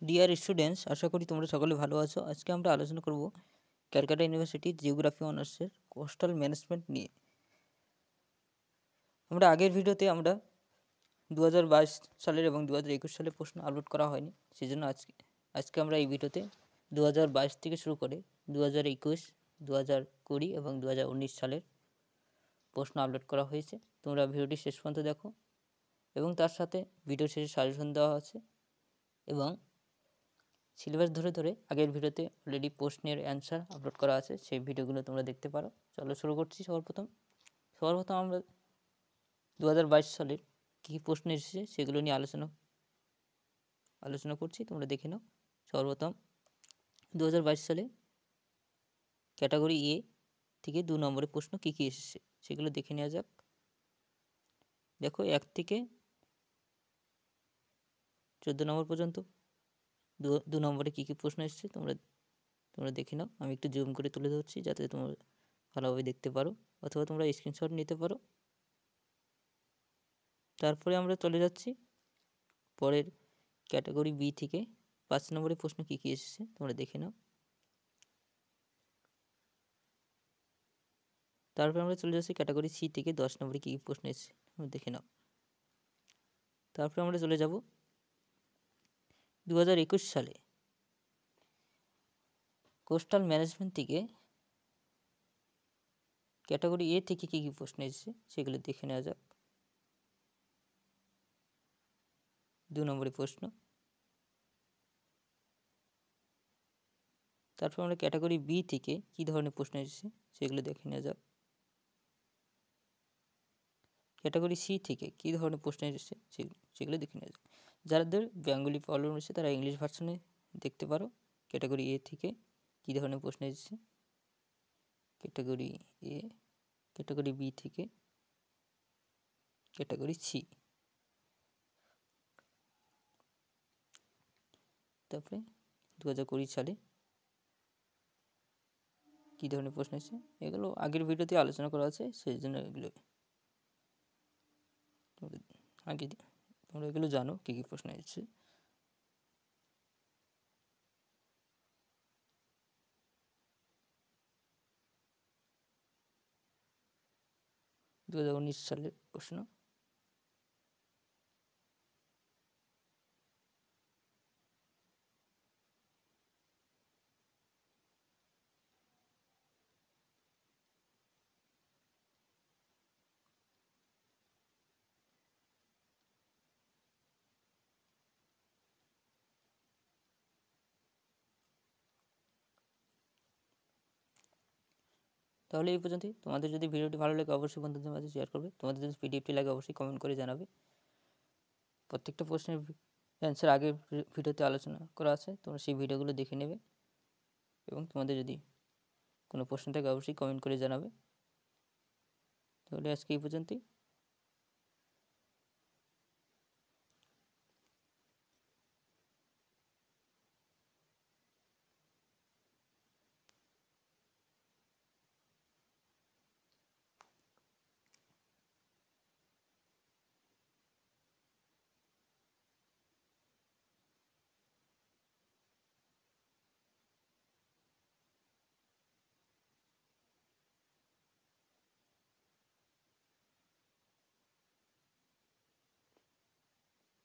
Dear students, আশা করি তোমরা সকলে ভালো আছো। আজকে আমরা আলোচনা করব ক্যালকাটা ইউনিভার্সিটির জিওগ্রাফি অনার্সের কোস্টাল ম্যানেজমেন্ট নিয়ে। আগের ভিডিওতে 2022 সালের এবং 2021 সালের প্রশ্ন আপলোড করা হয়নি, সেই জন্য আজকে আমরা এই ভিডিওতে 2022 থেকে শুরু করে 2021, 2020 এবং 2019 সালের প্রশ্ন আপলোড করা হয়েছে। তোমরা ভিডিওটি শেষ পর্যন্ত দেখো এবং তার সাথে ভিডিও শেষে সাজেশন দেওয়া আছে এবং সিলেবাস ধরে ধরে আগের ভিডিওতে অলরেডি প্রশ্নের অ্যান্সার আপলোড করা আছে, সেই ভিডিওগুলো তোমরা দেখতে পারো। চলো শুরু করছি। সর্বপ্রথম আমরা 2022 সালের কী কী প্রশ্ন এসেছে সেগুলো নিয়ে আলোচনা করছি, তোমরা দেখে নাও। সর্বপ্রথম 2022 সালে ক্যাটাগরি এ থেকে 2 নম্বরের প্রশ্ন কী কী এসেছে সেগুলো দেখে নেওয়া যাক। দেখো 1 থেকে 14 নম্বর পর্যন্ত 2 নম্বরে কী কী প্রশ্ন এসেছে তোমরা দেখে নাও। আমি একটু জুম করে তুলে ধরছি যাতে তোমরা ভালোভাবে দেখতে পারো, অথবা তোমরা স্ক্রিনশট নিতে পারো। তারপরে আমরা চলে যাচ্ছি পরের ক্যাটাগরি বি থেকে 5 নম্বরের প্রশ্ন কী কী এসেছে তোমরা দেখে নাও। তারপরে আমরা চলে যাচ্ছি ক্যাটাগরি সি থেকে 10 নম্বরে কী কী প্রশ্ন এসেছে তোমরা দেখে নাও। তারপরে আমরা চলে যাব 2021 সালে কোস্টাল ম্যানেজমেন্ট থেকে ক্যাটাগরি এ থেকে কী কী প্রশ্ন এসেছে সেগুলো দেখে নেওয়া যাক। 2 নম্বরের প্রশ্ন। তারপর আমরা ক্যাটাগরি বি থেকে কী ধরনের প্রশ্ন এসেছে সেগুলো দেখে নেওয়া যাক। ক্যাটাগরি সি থেকে কী ধরনের প্রশ্ন এসেছে সেগুলো দেখে নেওয়া যাক। যাদের বেঙ্গলি প্রবলেম রয়েছে তারা ইংলিশ ভার্সনে দেখতে পারো। ক্যাটাগরি এ থেকে কী ধরনের প্রশ্ন এসেছে, ক্যাটাগরি এ, ক্যাটাগরি বি থেকে, ক্যাটাগরি সি। তারপরে 2020 সালে কী ধরনের প্রশ্ন এসেছে এগুলো আগের ভিডিওতে আলোচনা করা আছে, সেই জন্য এগুলো তোমরা এগুলো জানো কী কী প্রশ্ন এসেছে। দু 2019 সালের প্রশ্ন। তাহলে এই পর্যন্তই। তোমাদের যদি ভিডিওটি ভালো লাগে অবশ্যই বন্ধুদের মাঝে শেয়ার করবে। তোমাদের যদি পিডিএফটি লাগে অবশ্যই কমেন্ট করে জানাবে। প্রত্যেকটা প্রশ্নের অ্যান্সার আগের ভিডিওতে আলোচনা করা আছে, তোমরা সেই ভিডিওগুলো দেখে নেবে এবং তোমাদের যদি কোনো প্রশ্ন থাকে অবশ্যই কমেন্ট করে জানাবে। তাহলে আজকে এই পর্যন্তই।